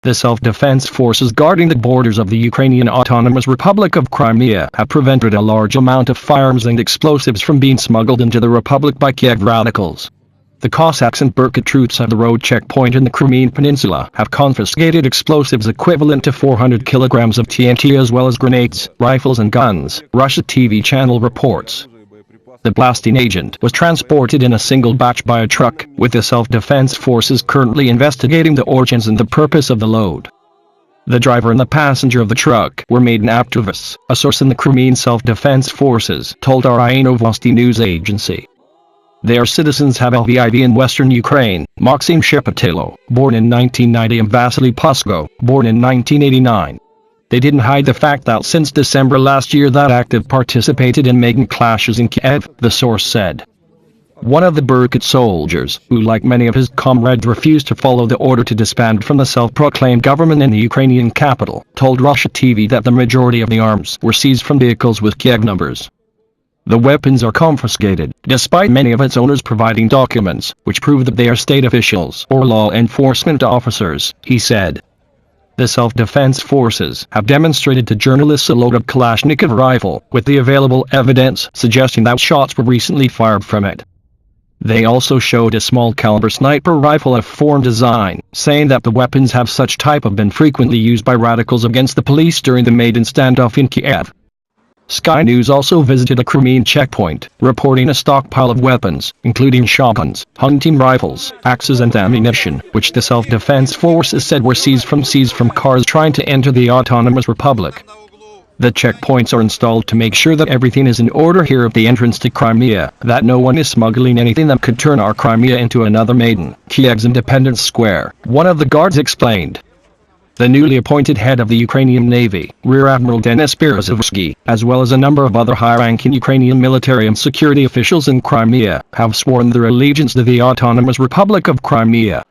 The self-defense forces guarding the borders of the Ukrainian Autonomous Republic of Crimea have prevented a large amount of firearms and explosives from being smuggled into the republic by Kiev radicals. The Cossacks and Berkut troops at the road checkpoint in the Crimean Peninsula have confiscated explosives equivalent to 400 kilograms of TNT as well as grenades, rifles and guns, Russia TV channel reports. The blasting agent was transported in a single batch by a truck, with the self-defense forces currently investigating the origins and the purpose of the load. The driver and the passenger of the truck were made activists, a source in the Crimean self-defense forces told RIA Novosti news agency. They are citizens have LVIV in western Ukraine, Maxim Shepetilo, born in 1990 and Vasily Pusko, born in 1989. They didn't hide the fact that since December last year that active participated in making clashes in Kiev, the source said. One of the Berkut soldiers, who like many of his comrades refused to follow the order to disband from the self-proclaimed government in the Ukrainian capital, told Russia TV that the majority of the arms were seized from vehicles with Kiev numbers. The weapons are confiscated, despite many of its owners providing documents, which prove that they are state officials or law enforcement officers, he said. The self-defense forces have demonstrated to journalists a loaded Kalashnikov rifle, with the available evidence suggesting that shots were recently fired from it. They also showed a small-caliber sniper rifle of foreign design, saying that the weapons have such type have been frequently used by radicals against the police during the Maidan standoff in Kiev. Sky News also visited a Crimean checkpoint, reporting a stockpile of weapons, including shotguns, hunting rifles, axes and ammunition, which the self-defense forces said were seized from cars trying to enter the Autonomous Republic. The checkpoints are installed to make sure that everything is in order here at the entrance to Crimea, that no one is smuggling anything that could turn our Crimea into another Maidan, Kiev's Independence Square, one of the guards explained. The newly appointed head of the Ukrainian Navy, Rear Admiral Denis Berezovsky, as well as a number of other high-ranking Ukrainian military and security officials in Crimea, have sworn their allegiance to the Autonomous Republic of Crimea.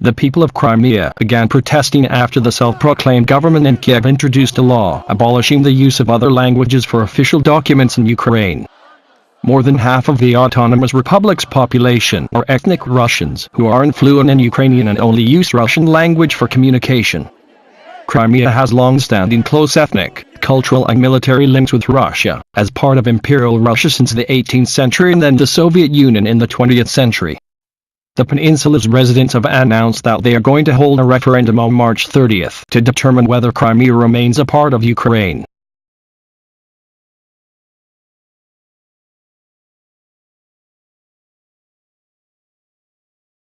The people of Crimea began protesting after the self-proclaimed government in Kiev introduced a law abolishing the use of other languages for official documents in Ukraine. More than half of the Autonomous Republic's population are ethnic Russians who aren't fluent in Ukrainian and only use Russian language for communication. Crimea has long-standing close ethnic, cultural and military links with Russia, as part of Imperial Russia since the 18th century and then the Soviet Union in the 20th century. The peninsula's residents have announced that they are going to hold a referendum on March 30th to determine whether Crimea remains a part of Ukraine.